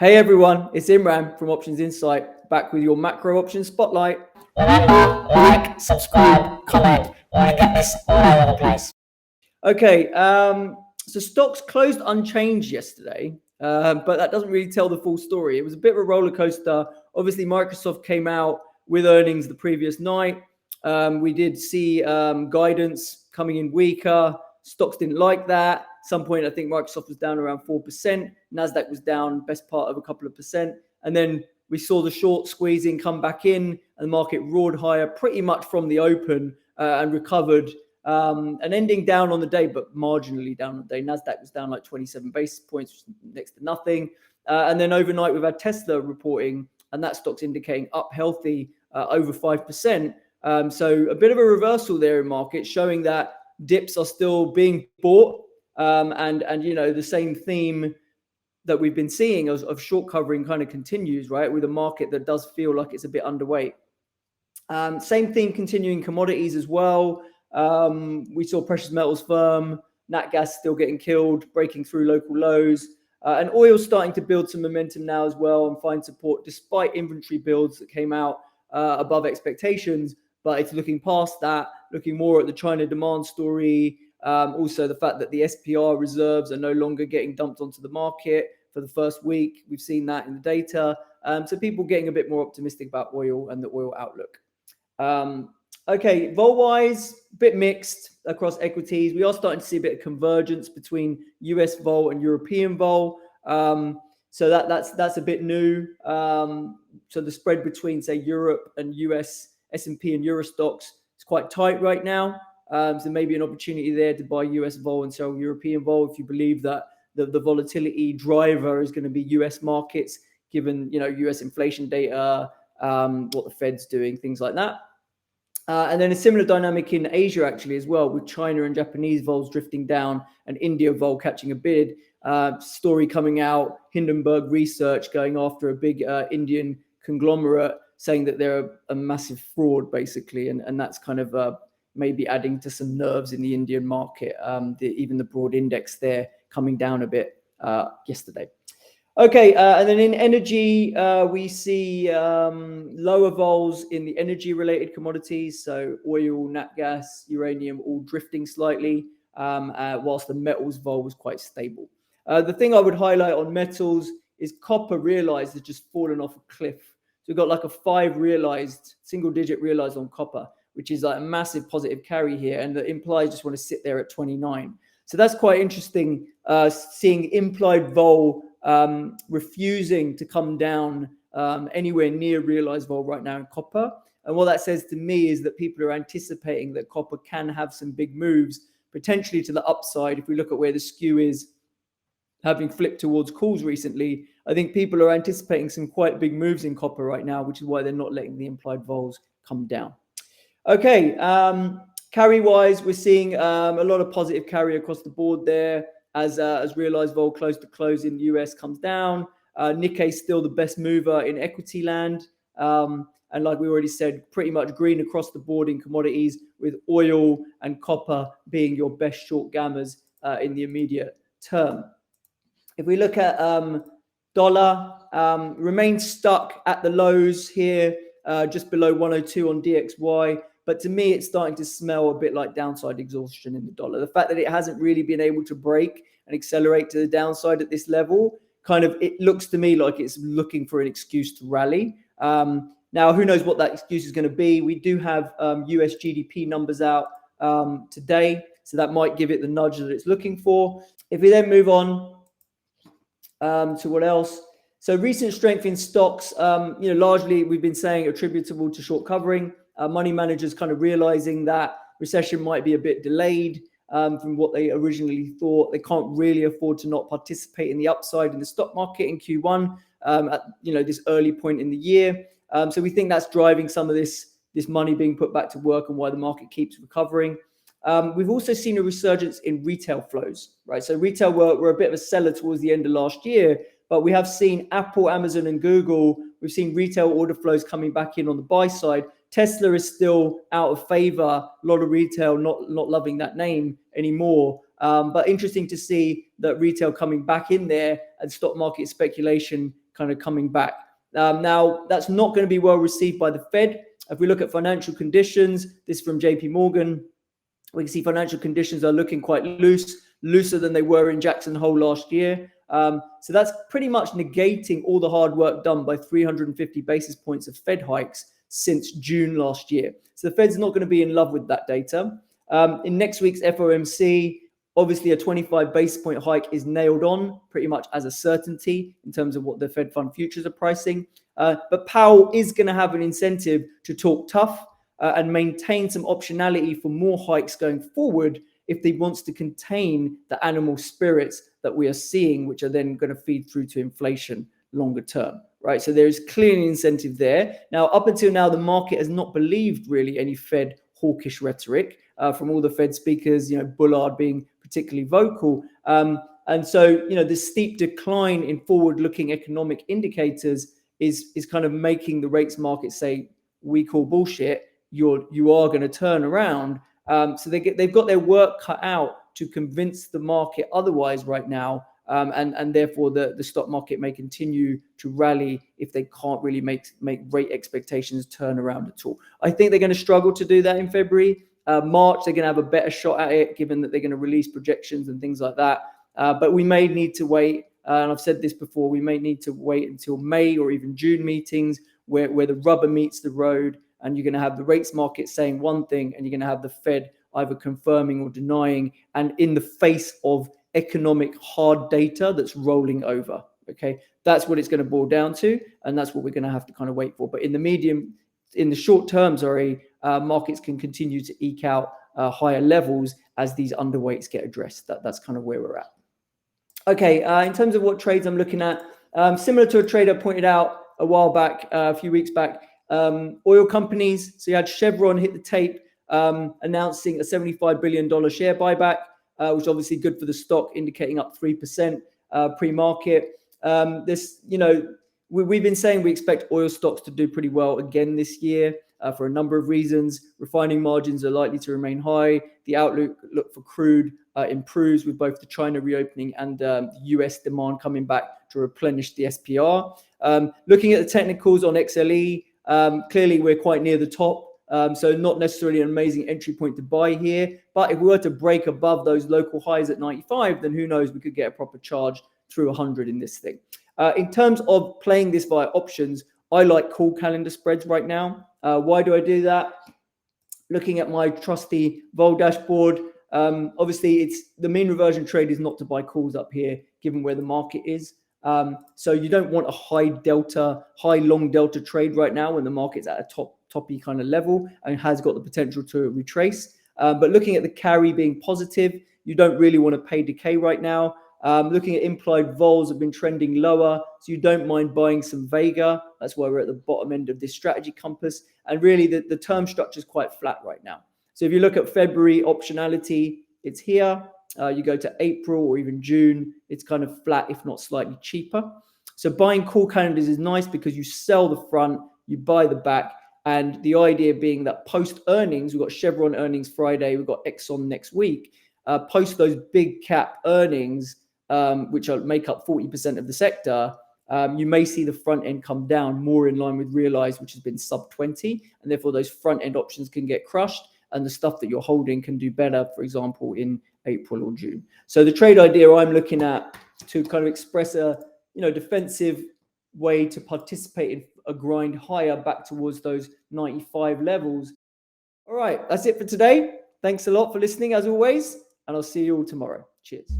Hey everyone, it's Imran from Options Insight, back with your macro options spotlight. Remember, like, subscribe, comment. You want to get this all over the place. Okay, so stocks closed unchanged yesterday, but that doesn't really tell the full story. It was a bit of a roller coaster. Obviously, Microsoft came out with earnings the previous night. We did see guidance coming in weaker. Stocks didn't like that. At some point, I think Microsoft was down around 4%. Nasdaq was down best part of a couple of percent. And then we saw the short squeezing come back in, and the market roared higher pretty much from the open and recovered. And ending down on the day, but marginally down on the day. Nasdaq was down like 27 basis points, next to nothing. And then overnight, we've had Tesla reporting, and that stock's indicating up healthy, over 5%. So a bit of a reversal there in markets, showing that dips are still being bought, and you know, the same theme that we've been seeing of short covering kind of continues, right, with a market that does feel like it's a bit underweight. Same theme continuing commodities as well. We saw precious metals firm, nat gas still getting killed, breaking through local lows, and oil starting to build some momentum now as well and find support despite inventory builds that came out above expectations. But it's looking past that, looking more at the China demand story. Also, the fact that the SPR reserves are no longer getting dumped onto the market for the first week. We've seen that in the data. So people getting a bit more optimistic about oil and the oil outlook. Okay, vol-wise, a bit mixed across equities. We are starting to see a bit of convergence between US vol and European vol. So that's a bit new. So the spread between, say, Europe and US S&P and Euro stocks is quite tight right now. So maybe an opportunity there to buy US vol and sell European vol if you believe that the volatility driver is going to be US markets, given, you know, US inflation data, what the Fed's doing, things like that. And then a similar dynamic in Asia actually as well, with China and Japanese vols drifting down and India vol catching a bid. Story coming out, Hindenburg Research going after a big Indian conglomerate, saying that they're a massive fraud basically, and that's kind of maybe adding to some nerves in the Indian market. Even the broad index there coming down a bit yesterday. Okay, and then in energy, we see lower vols in the energy-related commodities, so oil, nat gas, uranium, all drifting slightly, whilst the metals vol was quite stable. The thing I would highlight on metals is copper realized has just fallen off a cliff. So we've got like a 5 realized, single-digit realized on copper, which is like a massive positive carry here, and the implies just want to sit there at 29. So that's quite interesting, seeing implied vol refusing to come down anywhere near realized vol right now in copper. And what that says to me is that people are anticipating that copper can have some big moves, potentially to the upside. If we look at where the skew is, having flipped towards calls recently, I think people are anticipating some quite big moves in copper right now, which is why they're not letting the implied vols come down. Okay, carry-wise, we're seeing a lot of positive carry across the board there as realized vol close to close in the US comes down. Nikkei still the best mover in equity land. And like we already said, pretty much green across the board in commodities, with oil and copper being your best short gammers in the immediate term. If we look at dollar, remains stuck at the lows here, just below 102 on DXY. But to me, it's starting to smell a bit like downside exhaustion in the dollar. The fact that it hasn't really been able to break and accelerate to the downside at this level, kind of, it looks to me like it's looking for an excuse to rally. Now, who knows what that excuse is going to be? We do have US GDP numbers out today, so that might give it the nudge that it's looking for. If we then move on to what else? So recent strength in stocks, largely we've been saying attributable to short covering. Money managers kind of realizing that recession might be a bit delayed from what they originally thought. They can't really afford to not participate in the upside in the stock market in Q1 at this early point in the year. So we think that's driving some of this money being put back to work and why the market keeps recovering. We've also seen a resurgence in retail flows, right? So retail were a bit of a seller towards the end of last year, but we have seen Apple, Amazon, and Google. We've seen retail order flows coming back in on the buy side. Tesla is still out of favor. A lot of retail not loving that name anymore. But interesting to see that retail coming back in there and stock market speculation kind of coming back. Now, that's not going to be well received by the Fed. If we look at financial conditions, this is from JP Morgan, we can see financial conditions are looking quite looser than they were in Jackson Hole last year. So that's pretty much negating all the hard work done by 350 basis points of Fed hikes since June last year. So the Fed's not going to be in love with that data. In next week's FOMC, obviously a 25 basis point hike is nailed on pretty much as a certainty in terms of what the Fed fund futures are pricing. But Powell is going to have an incentive to talk tough and maintain some optionality for more hikes going forward if he wants to contain the animal spirits that we are seeing, which are then going to feed through to inflation longer term, right? So there is clearly an incentive there. Now, up until now, the market has not believed really any Fed hawkish rhetoric from all the Fed speakers, Bullard being particularly vocal. And so, the steep decline in forward-looking economic indicators is kind of making the rates market say, we call bullshit, you are going to turn around. So they've got their work cut out to convince the market otherwise right now. And therefore the stock market may continue to rally if they can't really make rate expectations turn around at all. I think they're going to struggle to do that in February. March, they're going to have a better shot at it, given that they're going to release projections and things like that. But we may need to wait. And I've said this before, we may need to wait until May or even June meetings where the rubber meets the road, and you're going to have the rates market saying one thing, and you're going to have the Fed either confirming or denying, and in the face of economic hard data that's rolling over. Okay, that's what it's going to boil down to, and that's what we're going to have to kind of wait for. But in the short term, markets can continue to eke out higher levels as these underweights get addressed. That's kind of where we're at. Okay, in terms of what trades I'm looking at, similar to a trade I pointed out a while back, a few weeks back, oil companies. So you had Chevron hit the tape, announcing a $75 billion share buyback, which is obviously good for the stock, indicating up 3% pre-market. We've been saying we expect oil stocks to do pretty well again this year for a number of reasons. Refining margins are likely to remain high. The outlook for crude improves with both the China reopening and the US demand coming back to replenish the SPR. Looking at the technicals on XLE, clearly we're quite near the top. So not necessarily an amazing entry point to buy here. But if we were to break above those local highs at 95, then who knows, we could get a proper charge through 100 in this thing. In terms of playing this via options, I like call calendar spreads right now. Why do I do that? Looking at my trusty Vol dashboard, obviously it's the mean reversion trade is not to buy calls up here, given where the market is. So you don't want a high long delta trade right now when the market's at a toppy kind of level and has got the potential to retrace. But looking at the carry being positive, you don't really want to pay decay right now. Looking at implied vols have been trending lower, so you don't mind buying some Vega. That's why we're at the bottom end of this strategy compass. And really the term structure is quite flat right now. So if you look at February optionality, it's here. You go to April or even June, it's kind of flat, if not slightly cheaper. So buying call calendars is nice because you sell the front, you buy the back. And the idea being that post earnings, we've got Chevron earnings Friday, we've got Exxon next week. Post those big cap earnings, which make up 40% of the sector, you may see the front end come down more in line with realized, which has been sub 20. And therefore those front end options can get crushed and the stuff that you're holding can do better, for example, in April or June. So the trade idea I'm looking at to kind of express a defensive way to participate in a grind higher back towards those 95 levels. All right, that's it for today. Thanks a lot for listening as always, and I'll see you all tomorrow. Cheers.